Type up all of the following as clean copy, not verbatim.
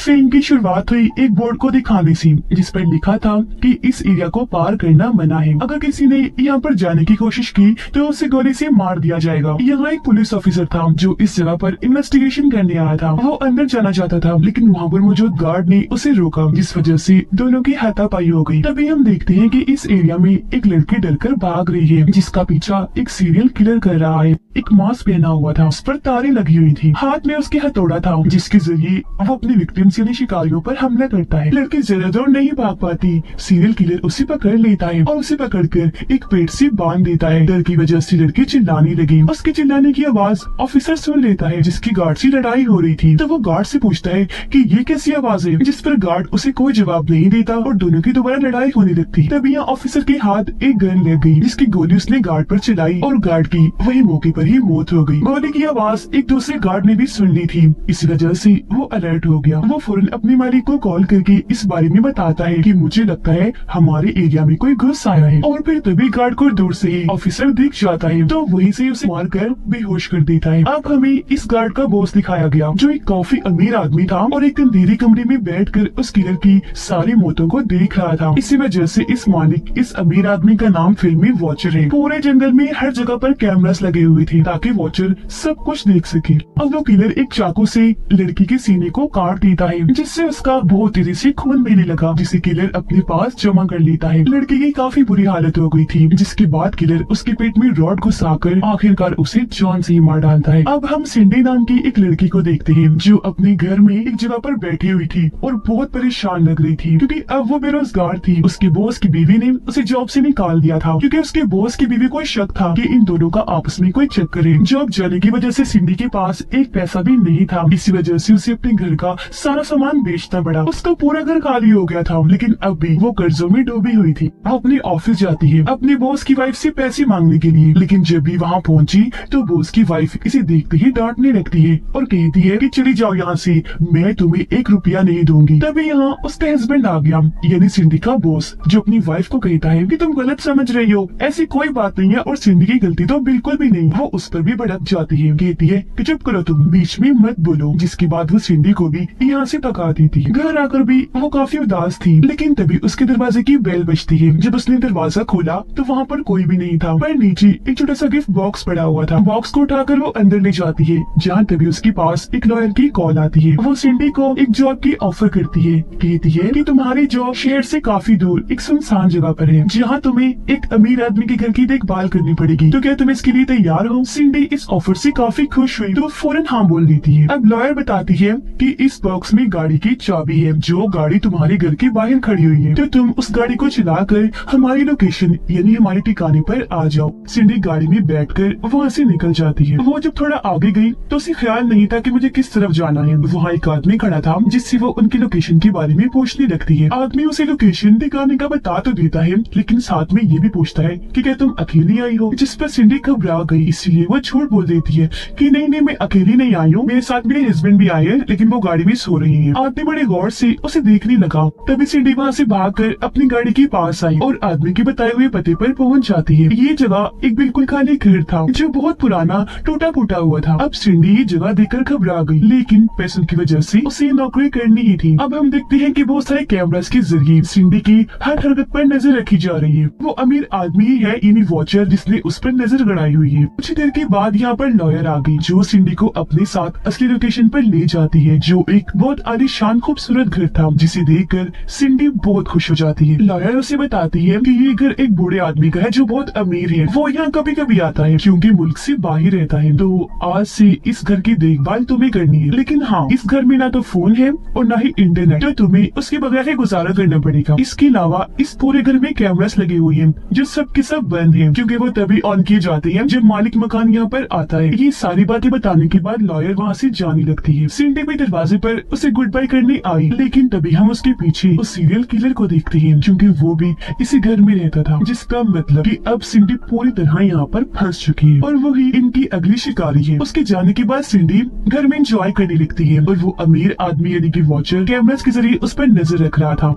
Film की शुरुआत हुई एक बोर्ड को दिखाने से, जिस पर लिखा था कि इस एरिया को पार करना मना है। अगर किसी ने यहाँ पर जाने की कोशिश की तो उसे गोली से मार दिया जाएगा। यहाँ एक पुलिस ऑफिसर था जो इस जगह पर इन्वेस्टिगेशन करने आया था। वो अंदर जाना चाहता था, लेकिन वहाँ पर मौजूद गार्ड ने उसे रोका, जिस वजह से दोनों की हाथापाई हो गई। तभी हम देखते हैं कि इस एरिया में एक लड़की डरकर भाग रही है, जिसका पीछा एक सीरियल किलर कर रहा है। एक मास्क पहना हुआ था, उस पर तारे लगी हुई थी, हाथ में उसके हथौड़ा था, जिसके जरिए वो अपनी विक्टिम्स यानी शिकारियों पर हमला करता है। लड़की जरा दूर नहीं भाग पाती, सीरियल किलर उसे पकड़ लेता है और उसे पकड़कर एक पेड़ से बांध देता है। डर की वजह से लड़की चिल्लाने लगी। उसके चिल्लाने की आवाज ऑफिसर सुन लेता है, जिसकी गार्ड से लड़ाई हो रही थी। तो वो गार्ड से पूछता है कि ये कैसी आवाज है, जिस पर गार्ड उसे कोई जवाब नहीं देता और दोनों की दोबारा लड़ाई होने लगती। तभी यहाँ ऑफिसर के हाथ एक गन लग गई, जिसकी गोली उसने गार्ड पर चलाई और गार्ड की वही मौके पर ही मौत हो गई। गोली की आवाज एक दूसरे गार्ड ने भी सुन ली थी, इस वजह से वो अलर्ट हो गया। वो फौरन अपने मालिक को कॉल करके इस बारे में बताता है कि मुझे लगता है हमारे एरिया में कोई घुस आया है। और फिर तभी गार्ड को दूर से ही ऑफिसर दिख जाता है, तो वहीं से उसे मारकर बेहोश कर देता है। अब हमें इस गार्ड का बॉस दिखाया गया, जो एक काफी अमीर आदमी था और एक अंधेरे कमरे में बैठकर उस किलर की सारी मौतों को देख रहा था। इसी वजह से इस मालिक इस अमीर आदमी का नाम फिल्मी वॉचर है। पूरे जंगल में हर जगह पर कैमरास लगे हुए थे ताकि वॉचर सब कुछ देख सके। अब वो किलर एक चाकू से लड़की के सीने को काट देता है, जिससे उसका बहुत तेजी से खून बहने लगा, जिसे किलर अपने पास जमा कर लेता है। लड़की की काफी बुरी हालत हो गई थी, जिसके बाद किलर उसके पेट में रॉड घुसाकर आखिरकार उसे जान से ही मार डालता है। अब हम सिंडी नाम की एक लड़की को देखते हैं, जो अपने घर में एक जगह पर बैठी हुई थी और बहुत परेशान लग रही थी, क्योंकि अब वो बेरोजगार थी। उसके बॉस की बीवी ने उसे जॉब से निकाल दिया था, क्योंकि उसके बॉस की बीवी को शक था कि इन दोनों का आपस में कोई चक्कर है। जॉब जाने की वजह से सिंडी के पास एक पैसा भी नहीं था, इसी वजह से उसे अपने घर का सारा सामान बेचना पड़ा। उसका पूरा घर खाली हो गया था, लेकिन अब भी वो कर्जों में डूबी हुई थी। वो अपने ऑफिस जाती है अपने बॉस की वाइफ से पैसे मांगने के लिए, लेकिन जब भी वहाँ पहुंची तो बॉस की वाइफ इसे देखते ही डांटने लगती है और कहती है कि चली जाओ यहाँ से, मैं तुम्हें 1 रुपया नहीं दूंगी। तभी यहाँ उसका हस्बैंड आ गया, यानी सिंडी का बॉस, जो अपनी वाइफ को कहता है कि तुम गलत समझ रही हो, ऐसी कोई बात नहीं है और सिंडी की गलती तो बिल्कुल भी नहीं। वो उस पर भी भड़क जाती है, कहती है कि चुप करो, तुम बीच में मत बोलो, जिसके बाद वो सिंडी को भी यहाँ से भगा देती है। घर आकर भी वो काफी उदास थी, लेकिन तभी उसके दरवाजे की बेल बजती है। जब उसने दरवाजा खोला तो वहाँ पर कोई भी नहीं था, पर नीचे एक छोटा सा गिफ्ट बॉक्स पड़ा हुआ था। बॉक्स को उठाकर वो अंदर ले जाती है, जहाँ तभी उसके पास एक लॉयर की कॉल आती है। वो सिंडी को एक जॉब की ऑफर करती है, कहती है कि तुम्हारी जॉब शहर से काफी दूर एक सुनसान जगह पर है, जहाँ तुम्हें एक अमीर आदमी के घर की देखभाल करनी पड़ेगी। तो क्या तुम इसके लिए तैयार हो? सिंडी इस ऑफर से काफी खुश हुई, तो फौरन हाँ बोल देती है। अब लॉयर बताती है कि इस बॉक्स में गाड़ी की चाबी है, जो गाड़ी तुम्हारे घर के बाहर खड़ी हुई है, तो तुम उस गाड़ी को चलाकर हमारी लोकेशन यानी हमारे ठिकाने पर आ जाओ। सिंडी गाड़ी में बैठकर वहाँ से निकल जाती है। वो जब थोड़ा आगे गई तो उसे ख्याल नहीं था कि मुझे किस तरफ जाना है। वहाँ एक आदमी खड़ा था, जिससे वो उनकी लोकेशन के बारे में पूछने लगती है। आदमी उसे लोकेशन दिखाने का बता तो देता है, लेकिन साथ में ये भी पूछता है कि क्या तुम अकेली आई हो, जिस पर सिंडी घबरा गई, इसलिए वो झूठ बोल देती है कि नहीं नहीं, मैं अकेली नहीं आई हूँ, मेरे साथ मेरे हस्बैंड भी आए हैं, लेकिन वो गाड़ी में सो रही है। आदमी बड़े गौर से उसे देखने लगा, तभी सिंडी वहाँ से भागकर अपनी गाड़ी के पास आई और आदमी के बताए हुए पते पर पहुँच जाती है। ये जगह एक बिल्कुल खाली घर था, जो बहुत पुराना टूटा फूटा हुआ था। अब सिंडी ये जगह देखकर घबरा गई, लेकिन पैसों की वजह से उसे नौकरी करनी ही थी। अब हम देखते हैं कि बहुत सारे कैमरास के जरिए सिंडी की हर हरकत पर नजर रखी जा रही है। वो अमीर आदमी ही है, यानी वॉचर, जिसने उस पर नजर गड़ाई हुई है। कुछ देर के बाद यहाँ पर लॉयर आ गई, जो सिंडी को अपने साथ असली लोकेशन पर ले जाती है, जो एक बहुत आलीशान खूबसूरत घर था, जिसे देखकर सिंडी बहुत खुश हो जाती है। लॉयर उसे बताती है कि ये घर एक बूढ़े आदमी का है, जो बहुत अमीर है। वो यहाँ कभी कभी आता है, क्योंकि मुल्क से बाहर रहता है। तो आज से इस घर की देखभाल तुम्हें करनी है, लेकिन हाँ, इस घर में ना तो फोन है और ना ही इंटरनेट, तो तुम्हें उसके बगैर ही गुजारा करना पड़ेगा। इसके अलावा इस पूरे घर में कैमरास लगे हुए हैं, जो सब के सब बंद हैं, क्योंकि वो तभी ऑन किए जाते हैं जब मालिक मकान यहाँ पर आता है। ये सारी बातें बताने के बाद लॉयर वहाँ से जाने लगती है। सिंडी भी दरवाजे पर उसे गुड बाय करने आई, लेकिन तभी हम उसके पीछे उस सीरियल किलर को देखते हैं, क्योंकि वो भी इसी घर में रहता था, जिसका मतलब कि अब सिंडी पूरी तरह यहाँ पर फंस चुकी है और वही इनकी अगली शिकारी है। उसके जाने के बाद सिंडी घर में एंजॉय करने लगती है और वो अमीर आदमी यानी कि वॉचर कैमरास के जरिए उस पर नजर रख रहा था।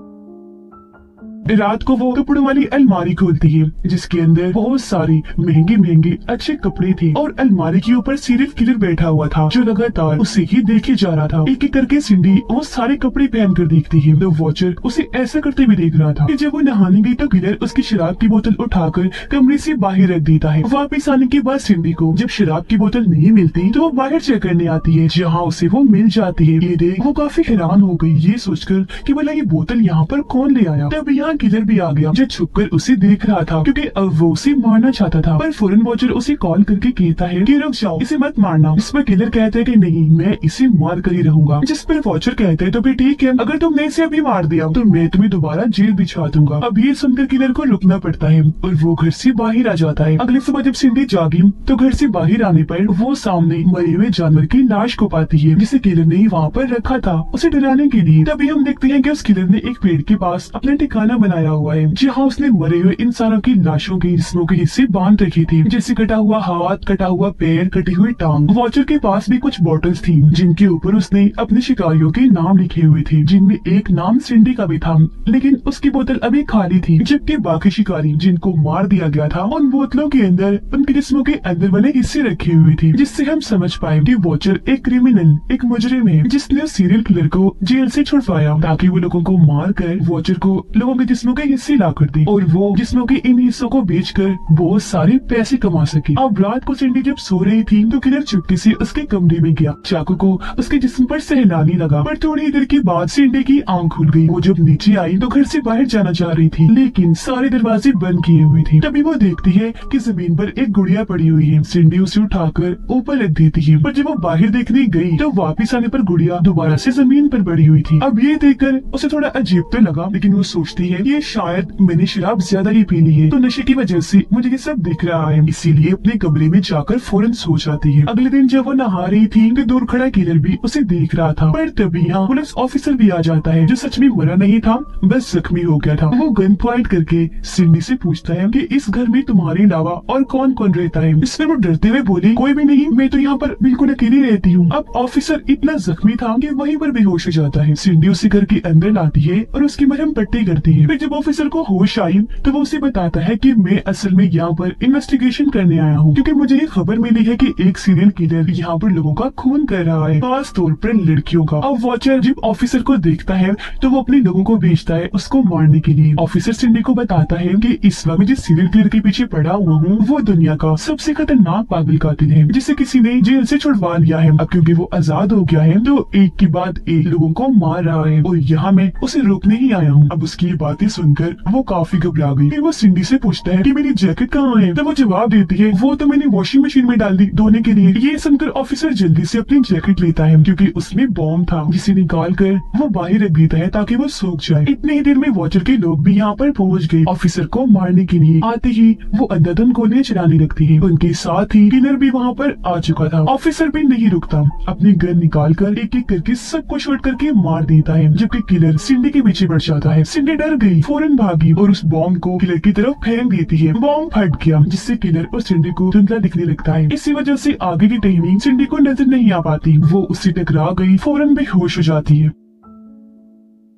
रात को वो कपड़ों वाली अलमारी खोलती है जिसके अंदर बहुत सारी महंगे महंगे अच्छे कपड़े थे और अलमारी के ऊपर सीरियल किलर बैठा हुआ था जो लगातार उसे ही देखे जा रहा था। एक एक करके सिंडी वो सारे कपड़े पहन कर देखती है तो वॉचर उसे ऐसा करते हुए देख रहा था कि जब वो नहाने गई तो किलर उसकी शराब की बोतल उठाकर कमरे से बाहर रख देता है। वापस आने के बाद सिंडी को जब शराब की बोतल नहीं मिलती तो वो बाहर चेक करने आती है जहाँ उसे वो मिल जाती है। ये देख वो काफी हैरान हो गई ये सोचकर कि भला ये बोतल यहाँ पर कौन ले आया। तब यहाँ किलर भी आ गया जो छुपकर उसे देख रहा था क्योंकि अब वो उसे मारना चाहता था, पर फौरन वॉचर उसे कॉल करके कहता है कि रुक जाओ, इसे मत मारना। इस पर किलर कहता है कि नहीं, मैं इसे मार कर ही रहूंगा। जिस पर वॉचर कहता है तो भी ठीक है, अगर तुमने इसे अभी मार दिया तो मैं तुम्हें दोबारा जेल भिजवा दूंगा। अब ये सुनकर किलर को रुकना पड़ता है और वो घर से बाहर आ जाता है। अगले सुबह जब सिंडी जागी तो घर से बाहर आने पर वो सामने मरे हुए जानवर की लाश को पाती है जिसे किलर ने वहाँ पर रखा था उसे डराने के लिए। तभी हम देखते हैं कि उस किलर ने एक पेड़ के पास अपना ठिकाना बनाया हुआ है जहाँ उसने मरे हुए इंसानों की लाशों के जिस्मों के हिस्से बांध रखे थे, जैसे कटा हुआ हाथ, कटा हुआ पैर, कटी हुई टांग। वॉचर के पास भी कुछ बॉटल्स थी जिनके ऊपर उसने अपने शिकारियों के नाम लिखे हुए थे, जिनमें एक नाम सिंडी का भी था लेकिन उसकी बोतल अभी खाली थी, जबकि बाकी शिकारी जिनको मार दिया गया था उन बोतलों के अंदर उनके जिस्मों के अंदर वाले हिस्से रखे हुए थे, जिससे हम समझ पाए कि वॉचर एक क्रिमिनल, एक मुजरिम है जिसने सीरियल किलर को जेल से छुड़वाया ताकि वो लोगों को मार कर वॉचर को लोगों के जिस्मों के हिस्से ला कर दे और वो जिस्मों के इन हिस्सों को बेचकर बहुत सारे पैसे कमा सके। अब रात को सिंडी जब सो रही थी तो किलर चुपके से उसके कमरे में गया, चाकू को उसके जिस्म पर सहलाने लगा, पर थोड़ी देर के बाद सिंडी की आंख खुल गई। वो जब नीचे आई तो घर से बाहर जाना चाह रही थी लेकिन सारे दरवाजे बंद किए हुए थे। तभी वो देखती है कि जमीन पर एक गुड़िया पड़ी हुई है। सिंडी उसे उठाकर ऊपर रख देती है, पर जब वो बाहर देखने गई तो वापिस आने पर गुड़िया दोबारा से जमीन पर पड़ी हुई थी। अब ये देखकर उसे थोड़ा अजीब तो लगा लेकिन वो सोचती है ये शायद मैंने शराब ज्यादा ही पी ली है तो नशे की वजह से मुझे ये सब दिख रहा है, इसीलिए अपने कमरे में जाकर फौरन सो जाती है। अगले दिन जब वो नहा रही थी तो दूर खड़ा किलर भी उसे देख रहा था, पर तभी यहाँ पुलिस ऑफिसर भी आ जाता है जो सच में मरा नहीं था, बस जख्मी हो गया था। वो गन पॉइंट करके सिंडी से पूछता है कि इस घर में तुम्हारे अलावा और कौन कौन रहता है। इस पर वो डरते हुए बोली कोई भी नहीं, मैं तो यहाँ पर बिल्कुल अकेली रहती हूँ। अब ऑफिसर इतना जख्मी था कि वहीं पर बेहोश हो जाता है। सिंडी उसे घर के अंदर लाती है और उसकी मरहम पट्टी करती है। फिर जब ऑफिसर को होश आई तो वो उसे बताता है कि मैं असल में यहाँ पर इन्वेस्टिगेशन करने आया हूँ क्योंकि मुझे ये खबर मिली है कि एक सीरियल किलर यहाँ पर लोगों का खून कर रहा है, खास तौर पर लड़कियों का। अब वॉचर जब ऑफिसर को देखता है तो वो अपने लोगों को भेजता है उसको मारने के लिए। ऑफिसर सिंडी को बताता है कि इस वक्त जिस सीरियल किलर के पीछे पड़ा हुआ हूँ वो दुनिया का सबसे खतरनाक पागल कातिल है जिसे किसी ने जेल से छुड़वा लिया है। अब क्योंकि वो आजाद हो गया है तो एक के बाद एक लोगों को मार रहा है और यहाँ मैं उसे रोकने ही आया हूँ। अब उसकी बातें सुनकर वो काफी घबरा गई। फिर वो सिंडी से पूछता है कि मेरी जैकेट कहाँ है, तो वो जवाब देती है वो तो मैंने वॉशिंग मशीन में डाल दी धोने के लिए। ये सुनकर ऑफिसर जल्दी से अपनी जैकेट लेता है क्योंकि उसमें बॉम्ब था जिसे निकाल कर वो बाहर रख देता है ताकि वो सूख जाए। इतने ही देर में वॉचर के लोग भी यहाँ पर पहुँच गए। ऑफिसर को मारने के लिए आते ही वो अंधाधुंध गोलियां चलाने लगती है। उनके साथ ही किलर भी वहाँ पर आ चुका था। ऑफिसर भी नहीं रुकता, अपनी गन निकाल कर एक एक करके सबको शॉट करके मार देता है, जबकि किलर सिंडी के पीछे बढ़ जाता है। सिंडी डर गई, फौरन भागी और उस बॉम्ब को किलर की तरफ फेंक देती है। बॉम्ब फट गया जिससे किलर और सिंडी को धुंधला दिखने लगता है। इसी वजह से आगे की टाइमिंग सिंडी को नजर नहीं आ पाती। वो उससे टकरा गई, फौरन बेहोश हो जाती है।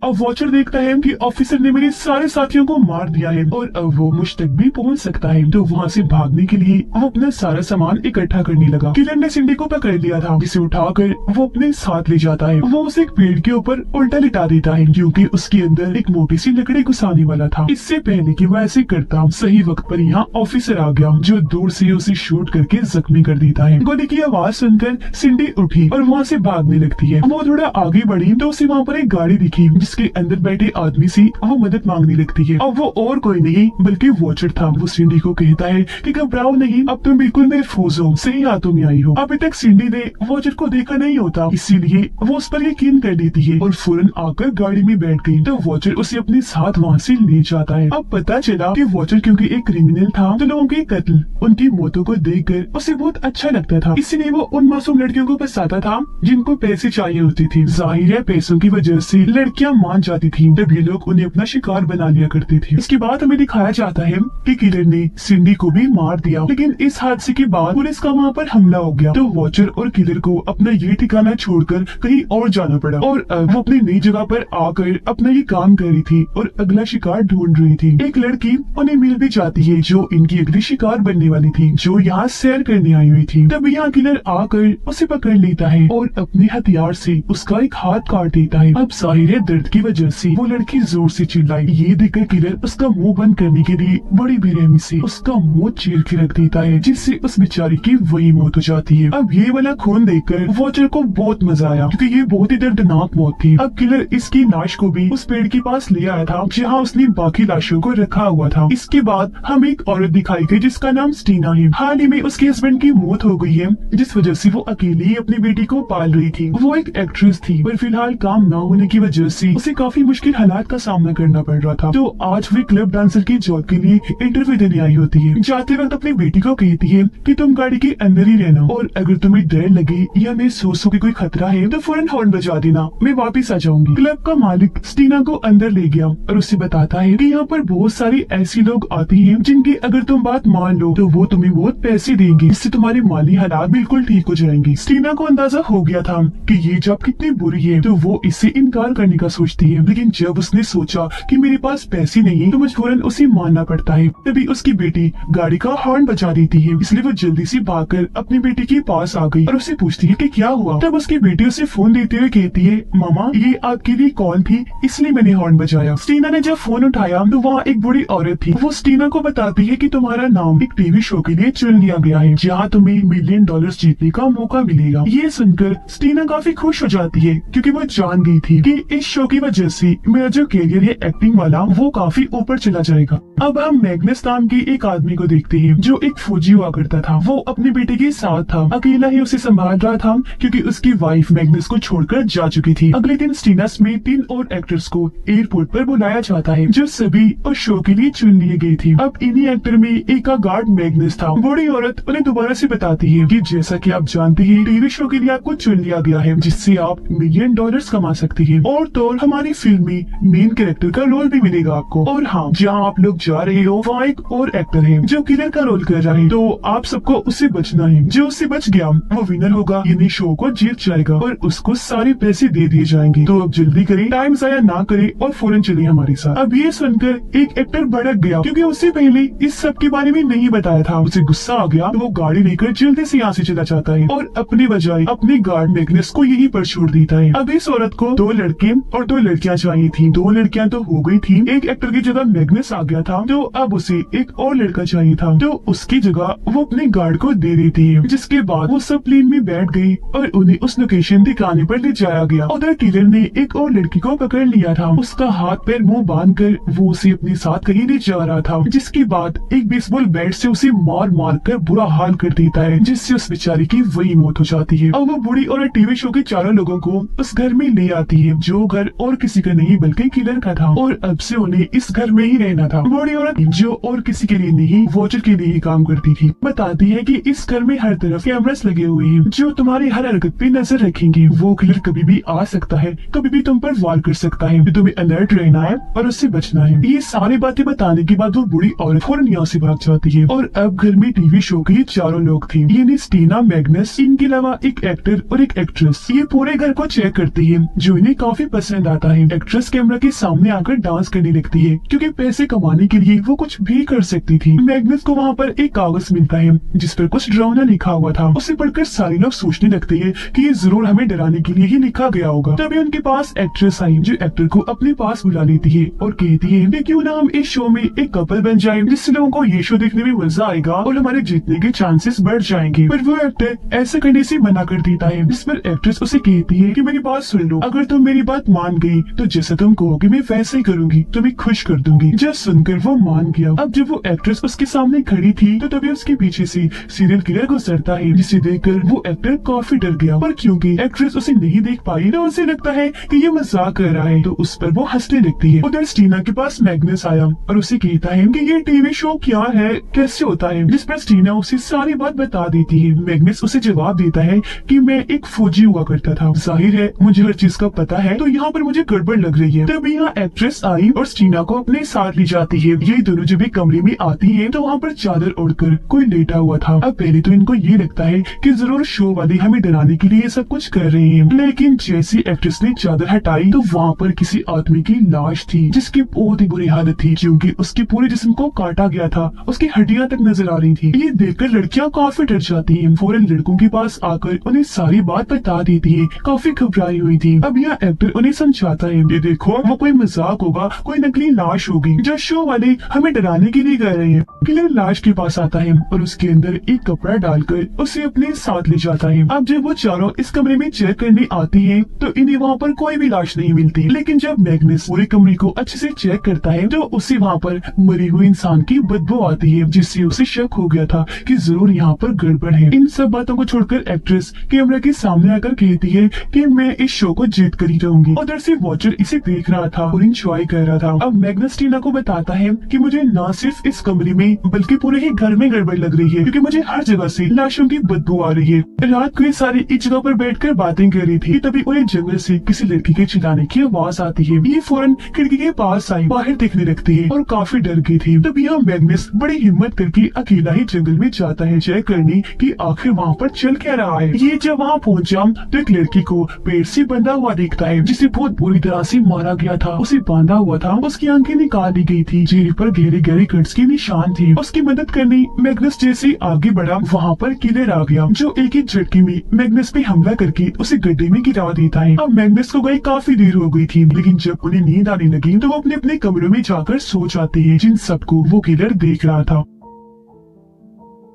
अब वॉचर देखता है कि ऑफिसर ने मेरे सारे साथियों को मार दिया है और अब वो मुझ तक भी पहुंच सकता है, तो वहाँ से भागने के लिए वो अपना सारा सामान इकट्ठा करने लगा। किलर ने सिंडी को पकड़ लिया था जिसे उठाकर वो अपने साथ ले जाता है। वो उसे एक पेड़ के ऊपर उल्टा लिटा देता है क्योंकि उसके अंदर एक मोटी सी लकड़ी घुसाने वाला था। इससे पहले कि वह ऐसे करता सही वक्त पर यहाँ ऑफिसर आ गया जो दूर से उसे शूट करके जख्मी कर देता है। गोली की आवाज सुनकर सिंडी उठी और वहाँ से भागने लगती है। वो थोड़ा आगे बढ़ी तो उसे वहाँ पर एक गाड़ी दिखी जिसके अंदर बैठे आदमी से वो मदद मांगने लगती है। अब वो और कोई नहीं बल्कि वॉचर था। वो सिंडी को कहता है कि घबराओ नहीं, अब तुम बिल्कुल महफूज हो, सही हाथों में आई हो। अभी तक सिंडी ने वॉचर को देखा नहीं होता, इसीलिए वो उस पर यकीन कर देती है और फौरन आकर गाड़ी में बैठ गई। तो वॉचर उसे अपने साथ वहाँ से ले जाता है। अब पता चला कि वॉचर क्योंकि एक क्रिमिनल था तो लोगों के कत्ल, उनकी मौतों को देखकर उसे बहुत अच्छा लगता था, इसलिए वो उन मासूम लड़कियों को फंसाता था जिनको पैसे चाहिए होती थी। जाहिर है पैसों की वजह से लड़कियां मान जाती थी तब ये लोग उन्हें अपना शिकार बना लिया करते थे। इसके बाद हमें दिखाया जाता है कि किलर ने सिंडी को भी मार दिया, लेकिन इस हादसे के बाद पुलिस का वहाँ पर हमला हो गया तो वॉचर और किलर को अपना ये ठिकाना छोड़कर कहीं और जाना पड़ा और वो अपनी नई जगह पर आकर अपना ये काम कर रही थी और अगला शिकार ढूंढ रही थी। एक लड़की उन्हें मिल भी जाती है जो इनकी अगली शिकार बनने वाली थी, जो यहाँ सैर करने आई हुई थी। तब यहाँ किलर आकर उसे पकड़ लेता है और अपने हथियार से उसका एक हाथ काट देता है। अब जाहिर है दर्द की वजह से वो लड़की जोर से चिल्लाई। ये देखकर किलर उसका मुंह बंद करने के लिए बड़ी बेरहमी से उसका मुंह चीर के रख देता है, जिससे उस बेचारी की वही मौत हो जाती है। अब ये वाला खून देखकर वॉचर को बहुत मजा आया क्योंकि ये बहुत ही दर्दनाक मौत थी। अब किलर इसकी लाश को भी उस पेड़ के पास ले आया था जहाँ उसने बाकी लाशों को रखा हुआ था। इसके बाद हम एक औरत दिखाई गई जिसका नाम स्टीना है। हाल ही में उसके हस्बैंड की मौत हो गई है जिस वजह से वो अकेली ही अपनी बेटी को पाल रही थी। वो एक एक्ट्रेस थी पर फिलहाल काम न होने की वजह से उसे काफी मुश्किल हालात का सामना करना पड़ रहा था। तो आज वे क्लब डांसर की जॉब के लिए इंटरव्यू देने आई होती है। जाते वक्त अपनी बेटी को कहती है कि तुम गाड़ी के अंदर ही रहना और अगर तुम्हें डर लगे या महसूस हो कि कोई खतरा है तो फौरन हॉर्न बजा देना, मैं वापस आ जाऊंगी। क्लब का मालिक स्टीना को अंदर ले गया और उससे बताता है कि यहाँ पर बहुत सारी ऐसी लोग आती हैं जिनकी अगर तुम बात मान लो तो वो तुम्हें बहुत पैसे देंगे, इससे तुम्हारे माली हालात बिल्कुल ठीक हो जाएंगे। स्टीना को अंदाजा हो गया था कि ये जॉब कितनी बुरी है तो वो इससे इनकार करने का सोचती है, लेकिन जब उसने सोचा कि मेरे पास पैसे नहीं तो मजबूरन उसे मानना पड़ता है। तभी उसकी बेटी गाड़ी का हॉर्न बजा देती है, इसलिए वो जल्दी से भागकर अपनी बेटी के पास आ गई और उससे पूछती है कि क्या हुआ। तब उसकी बेटी उसे फोन देते हुए कहती है, मामा ये आपके लिए कॉल थी इसलिए मैंने हॉर्न बजाया। स्टीना ने जब फोन उठाया तो वहाँ एक बूढ़ी औरत थी। वो स्टीना को बताती है कि तुम्हारा नाम एक टीवी शो के लिए चुन लिया गया है जहाँ तुम्हें $1 मिलियन जीतने का मौका मिलेगा। ये सुनकर स्टीना काफी खुश हो जाती है क्योंकि वो जान गई थी कि इस शो की वजह से मेरा जो कैरियर है एक्टिंग वाला वो काफी ऊपर चला जाएगा। अब हम मैग्नस नाम के एक आदमी को देखते हैं जो एक फौजी हुआ करता था। वो अपने बेटे के साथ था, अकेला ही उसे संभाल रहा था क्योंकि उसकी वाइफ मैग्नस को छोड़कर जा चुकी थी। अगले दिन स्टीना में 3 और एक्टर्स को एयरपोर्ट पर बुलाया जाता है जो सभी उस शो के लिए चुन लिए गए थे। अब इन्हीं एक्टर में एक का गार्ड मैग्नस था। बूढ़ी औरत उन्हें दोबारा से बताती है कि जैसा कि आप जानते हैं टीवी शो के लिए आपको चुन लिया गया है जिससे आप $1 मिलियन कमा सकती है और तो और हमारी फिल्म में मेन कैरेक्टर का रोल भी मिलेगा आपको। और हाँ, जहाँ आप लोग जा रहे हो वहाँ एक और एक्टर है जो किलर का रोल कर रहा है, तो आप सबको उससे बचना है। जो उससे बच गया वो विनर होगा, यानी शो को जीत जाएगा और उसको सारे पैसे दे दिए जाएंगे। तो अब जल्दी करें, टाइम जाया ना करें और फौरन चले हमारे साथ। अब ये सुनकर एक एक्टर भड़क गया क्योंकि उससे पहले इस सब के बारे में नहीं बताया था। उसे गुस्सा आ गया तो वो गाड़ी लेकर जल्दी से यहाँ से चला जाता है और अपने बजाय अपने गार्ड मैग्नस को यहीं पर छोड़ देता है। अब इस औरत को 2 लड़के और 2 लड़कियां चाहिए थी। 2 लड़कियां तो हो गई थी, एक एक्टर की जगह मैग्नस आ गया था तो अब उसे एक और लड़का चाहिए था, तो उसकी जगह वो अपने गार्ड को दे देती है। जिसके बाद वो सब प्लेन में बैठ गई और उन्हें उस लोकेशन दिखाने पर ले जाया गया। उधर किलर ने एक और लड़की को पकड़ लिया था, उसका हाथ पैर मुंह बांधकर वो उसे अपने साथ कहीं ले जा रहा था। जिसके बाद एक बेसबॉल बैट से उसे मार मार कर बुरा हाल कर देता है, जिससे उस बेचारी की वही मौत हो जाती है। अब वो बूढ़ी और टीवी शो के 4 लोगों को उस घर में ले आती है जो घर और किसी का नहीं बल्कि किलर का था और अब से उन्हें इस घर में ही रहना था। बूढ़ी औरत जो और किसी के लिए नहीं वॉचर के लिए ही काम करती थी बताती है कि इस घर में हर तरफ कैमरास लगे हुए हैं जो तुम्हारी हर हरकत पे नजर रखेंगे। वो किलर कभी भी आ सकता है, कभी भी तुम पर वार कर सकता है, तुम्हें अलर्ट रहना है और उससे बचना है। ये सारी बातें बताने के बाद वो बूढ़ी औरत फौरन यहाँ से भाग जाती है और अब घर में टीवी शो के 4 लोग थे, यानी स्टीना, मैग्नस, इनके अलावा एक एक्टर और एक एक्ट्रेस। ये पूरे घर को चेक करती है जो इन्हें काफी पसंद आता है। एक्ट्रेस कैमरा के सामने आकर डांस करने लगती है क्योंकि पैसे कमाने के लिए वो कुछ भी कर सकती थी। मैग्नस को वहाँ पर एक कागज मिलता है जिस पर कुछ डरावना लिखा हुआ था। उसे पढ़कर सारे लोग सोचने लगते हैं कि ये जरूर हमें डराने के लिए ही लिखा गया होगा। तभी उनके पास एक्ट्रेस आई जो एक्टर को अपने पास बुला लेती है और कहती है कि क्यों ना हम इस शो में एक कपल बन जाएं, जिससे लोगों को ये शो देखने में मजा आएगा और हमारे जीतने के चांसेस बढ़ जाएंगे। पर वो एक्टर ऐसा करने से मना कर देता है, जिस पर एक्ट्रेस उसे कहती है कि मेरी बात सुन लो, अगर तुम मेरी बात मान गई तो जैसा तुम कहोगे मैं वैसे ही करूंगी, तुम्हें खुश कर दूंगी। जब सुनकर वो मान गया। अब जब वो एक्ट्रेस उसके सामने खड़ी थी तो तभी उसके पीछे से सीरियल किलर गुजरता है, जिसे देखकर वो एक्टर काफी डर गया। पर क्योंकि एक्ट्रेस उसे नहीं देख पाई तो उसे लगता है कि ये मजाक कर रहा है, तो उस पर वो हंसने लगती है। उधर स्टीना के पास मैग्नस आया और उसे कहता है कि ये टीवी शो क्या है, कैसे होता है, जिस पर स्टीना उसे सारी बात बता देती है। मैग्नस उसे जवाब देता है कि मैं एक फौजी हुआ करता था, जाहिर है मुझे हर चीज का पता है, तो यहाँ पर मुझे गड़बड़ लग रही है। तभी यहाँ एक्ट्रेस आई और स्टीना को अपने साथ ले जाती है। ये दोनों जब एक कमरे में आती है तो वहाँ पर चादर ओढ़कर कोई लेटा हुआ था। अब पहले तो इनको ये लगता है कि जरूर शो वाले हमें डराने के लिए ये सब कुछ कर रहे हैं, लेकिन जैसी एक्ट्रेस ने चादर हटाई तो वहाँ पर किसी आदमी की लाश थी जिसकी बहुत ही बुरी हालत थी, क्योंकि उसके पूरे जिस्म को काटा गया था, उसकी हड्डियां तक नजर आ रही थी। ये देखकर लड़कियां काफी डर जाती हैं, फौरन लड़कों के पास आकर उन्हें सारी बात बता देती है। काफी घबराई हुई थी। अब यह एक्टर उन्हें समझाता है, ये देखो वो कोई मजाक होगा, कोई नकली लाश होगी जो शो वाले हमें डराने के लिए कर रहे हैं। किलर लाश के पास आता है और उसके अंदर एक कपड़ा डालकर उसे अपने साथ ले जाता है। अब जब वो चारों इस कमरे में चेक करने आती हैं तो इन्हें वहाँ पर कोई भी लाश नहीं मिलती, लेकिन जब मैग्नस पूरे कमरे को अच्छे से चेक करता है तो उसे वहाँ पर मरे हुए इंसान की बदबू आती है, जिससे उसे शक हो गया था कि जरूर यहाँ पर गड़बड़ है। इन सब बातों को छोड़कर एक्ट्रेस कैमरा के सामने आकर कहती है कि मैं इस शो को जीत कर ही रहूंगी। उधर से वॉचर इसे देख रहा था और इंजॉय कर रहा था। अब मैग्नस टीना को बताता है कि मुझे न सिर्फ इस कमरे में बल्कि पूरे ही घर में गड़बड़ लग रही है, क्योंकि मुझे हर जगह से लाशों की बदबू आ रही है। रात को ये सारी एक जगह पर बैठकर बातें कर रही थी, तभी उन्हें जंगल से किसी लड़की के चिल्लाने की आवाज आती है। ये फौरन खिड़की के पास आई, बाहर देखने लगती है और काफी डर गई थी। तभी यहाँ मैग्नस बड़ी हिम्मत करके अकेला ही जंगल में जाता है चेक करने कि आखिर वहाँ पर चल क्या रहा है। ये जब वहाँ पहुँचा तो एक लड़की को पेड़ से बंधा हुआ देखता है, जिसे बहुत बुरी तरह से मारा गया था। उसे बांधा हुआ था, उसकी आंखें निकाल दी गई थी, चेहरे पर गहरे गहरे कट्स के निशान थे। उसकी मदद करने मैग्नस जैसे आगे बढ़ा, वहाँ पर किलर आ गया जो एक ही झटके में मैग्नस पे हमला करके उसे गड्ढे में गिरा देता है। अब मैग्नस को गई काफी देर हो गई थी, लेकिन जब उन्हें नींद आने लगी तो वो अपने अपने कमरों में जाकर सो जाते हैं, जिन सबको वो किलर देख रहा था।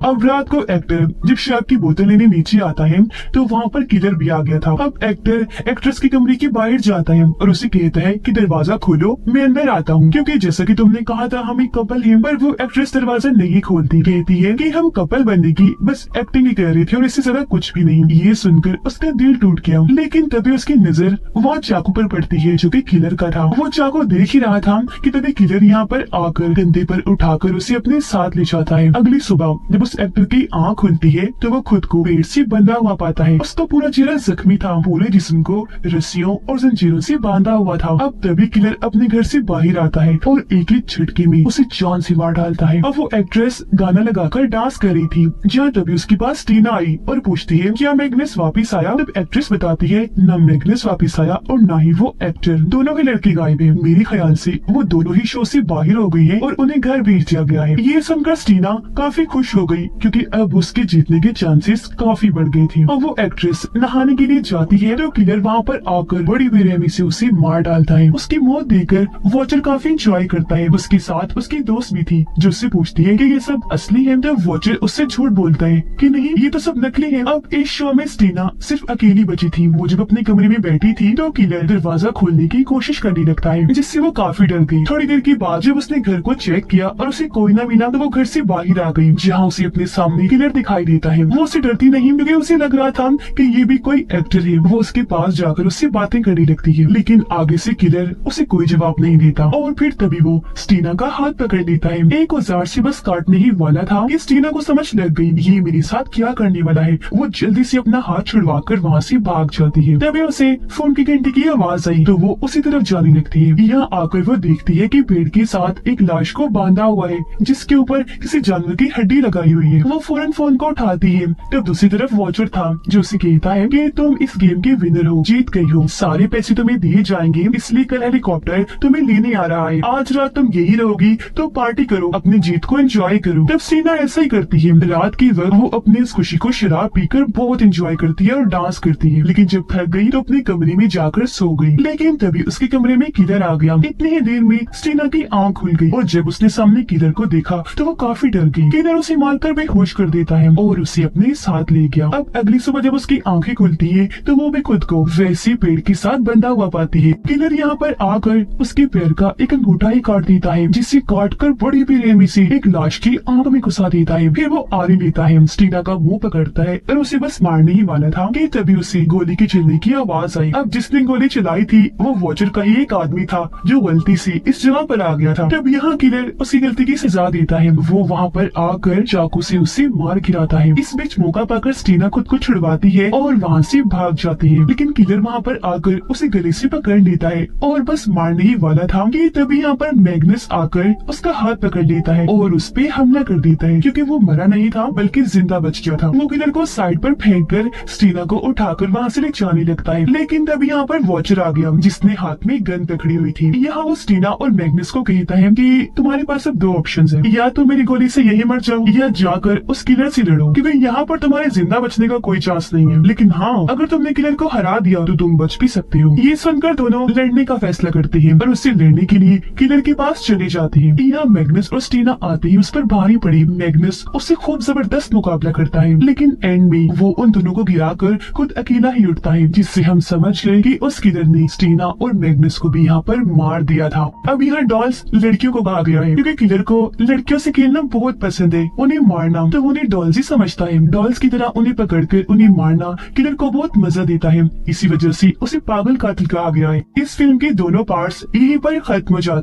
अब रात को एक्टर जब शराब की बोतल लेने नीचे आता है तो वहाँ पर किलर भी आ गया था। अब एक्टर एक्ट्रेस के कमरे के बाहर जाता है और उसे कहता है कि दरवाजा खोलो, मैं अंदर आता हूँ, क्योंकि जैसा कि तुमने कहा था हम एक कपल हैं। पर वो एक्ट्रेस दरवाजा नहीं खोलती, कहती है कि हम कपल बनने की बस एक्टिंग ही कर रहे थे और इससे ज्यादा कुछ भी नहीं। ये सुनकर उसका दिल टूट गया, लेकिन तभी उसकी नजर वहाँ चाकू पर पड़ती है जो कि किलर का था। वो चाकू देख ही रहा था कि तभी किलर यहाँ पर आकर कंधे पर उठाकर उसे अपने साथ ले जाता है। अगली सुबह जब एक्टर की आंख खुलती है तो वो खुद को पेड़ से बंधा हुआ पाता है। उसका पूरा चेहरा जख्मी था, पूरे जिस्म को रस्सियों और जंजीरों से बांधा हुआ था। अब तभी किलर अपने घर से बाहर आता है और एक ही झटके में उसे जान से मार डालता है। अब वो एक्ट्रेस गाना लगाकर डांस कर रही थी, जहाँ तभी उसके पास टीना आई और पूछती है क्या मैग्नस वापिस आया। तब एक्ट्रेस बताती है न मैग्नस वापिस आया और न ही वो एक्टर, दोनों के लड़के गायब है। मेरे ख्याल से वो दोनों ही शो से बाहर हो गई है और उन्हें घर भेज दिया गया है। ये सुनकर टीना काफी खुश हो गई, क्योंकि अब उसके जीतने के चांसेस काफी बढ़ गए थे। और वो एक्ट्रेस नहाने के लिए जाती है तो किलर वहाँ पर आकर बड़ी बेरहमी से उसे मार डालता है। उसकी मौत देखकर वॉचर काफी इंजॉय करता है। उसके साथ उसकी दोस्त भी थी जो उससे पूछती है कि ये सब असली है। तब वॉचर उससे झूठ बोलता है कि नहीं ये तो सब नकली है। अब इस शो में स्टीना सिर्फ अकेली बची थी। वो जब अपने कमरे में बैठी थी तो किलर दरवाजा खोलने की कोशिश करने लगता है, जिससे वो काफी डर गई। थोड़ी देर के बाद जब उसने घर को चेक किया और उसे कोई ना मिला तो वो घर से बाहर आ गई, जहाँ उसे अपने सामने किलर दिखाई देता है। वो उसे डरती नहीं, क्योंकि उसे लग रहा था कि ये भी कोई एक्टर है। वो उसके पास जाकर उससे बातें करने लगती है, लेकिन आगे से किलर उसे कोई जवाब नहीं देता। और फिर तभी वो स्टीना का हाथ पकड़ लेता है। एक औजार से बस काटने ही वाला था कि स्टीना को समझ लग गई ये मेरे साथ क्या करने वाला है। वो जल्दी से अपना हाथ छुड़वाकर वहाँ से भाग जाती है। तभी उसे फोन की घंटी की आवाज आई तो वो उसी तरफ जाने लगती है। यहाँ आकर वो देखती है कि पेड़ के साथ एक लाश को बांधा हुआ है, जिसके ऊपर किसी जानवर की हड्डी लगाई हुई है। वो फौरन फोन को उठाती है। तब दूसरी तरफ वॉचर था जो उसे कहता है कि तुम इस गेम के विनर हो, जीत गई हो, सारे पैसे तुम्हें दिए जाएंगे, इसलिए कल हेलीकॉप्टर तुम्हें लेने आ रहा है। आज रात तुम यही रहोगी तो पार्टी करो, अपनी जीत को एंजॉय करो। तब सीना ऐसा ही करती है। रात की वक्त वो अपनी इस खुशी को शराब पीकर बहुत एंजॉय करती है और डांस करती है, लेकिन जब थक गई तो अपने कमरे में जाकर सो गई। लेकिन तभी उसके कमरे में किलर आ गया। इतनी ही देर में स्टीना की आंख खुल गई और जब उसने सामने किलर को देखा तो वो काफी डर गई। किलर उसे मारकर बेहोश कर देता है और उसे अपने साथ ले गया। अब अगली सुबह जब उसकी आंखें खुलती है तो वो भी खुद को वैसे पेड़ के साथ बंधा हुआ पाती है। किलर यहाँ पर आकर उसके पैर का एक अंगूठा ही काट देता है, जिसे काट कर बड़ी बेरहमी से एक लाश की आंख में घुसा देता है। फिर वो आरी लेता है, स्टीना का मुंह पकड़ता है और उसे बस मारने ही वाला था कि तभी उसे गोली के चलने की आवाज आई। अब जिसने गोली चलाई थी वो वॉचर का ही एक आदमी था जो गलती से इस जगह पर आ गया था। तब यहाँ किलर उसकी गलती की सजा देता है। वो वहाँ पर आकर चाकू चाकू से उसे मार गिराता है। इस बीच मौका पाकर स्टीना खुद को छुड़वाती है और वहाँ से भाग जाती है, लेकिन किलर वहाँ पर आकर उसे गले से पकड़ लेता है और बस मारने ही वाला था कि तभी यहाँ पर मैग्नस आकर उसका हाथ पकड़ लेता है और उस पे हमला कर देता है, क्योंकि वो मरा नहीं था बल्कि जिंदा बच गया था। वो किलर को साइड पर फेंक कर स्टीना को उठाकर वहाँ से ले जाने लगता है, लेकिन तभी यहाँ पर वॉचर आ गया जिसने हाथ में गन पकड़ी हुई थी। यहाँ वो स्टीना और मैग्नस को कहता है कि तुम्हारे पास अब दो ऑप्शन है, या तो मेरी गोली से यही मर जाओ या जाकर उस किलर से लड़ो, क्योंकि यहाँ पर तुम्हारे जिंदा बचने का कोई चांस नहीं है। लेकिन हाँ, अगर तुमने किलर को हरा दिया तो तुम बच भी सकते हो। ये सुनकर दोनों लड़ने का फैसला करते हैं और उससे लड़ने के लिए किलर के पास चले जाते हैं। यहाँ मैग्नस और स्टीना आते ही उस पर भारी पड़ी। मैग्नस उससे खूब जबरदस्त मुकाबला करता है, लेकिन एंड में वो उन दोनों को गिराकर खुद अकेला ही उठता है, जिससे हम समझ गए कि उस किलर ने स्टीना और मैग्नस को भी यहाँ पर मार दिया था। अब यहाँ डॉल्स लड़कियों को भाग गया है, क्योंकि किलर को लड़कियों से खेलना बहुत पसंद है। उन्हें मारना तो उन्हें डॉल्स ही समझता है। डॉल्स की तरह उन्हें पकड़कर उन्हें मारना किलर को बहुत मजा देता है। इसी वजह से उसे पागल कातिल कहा गया है। इस फिल्म के दोनों पार्ट्स यहीं पर खत्म हो जाते हैं।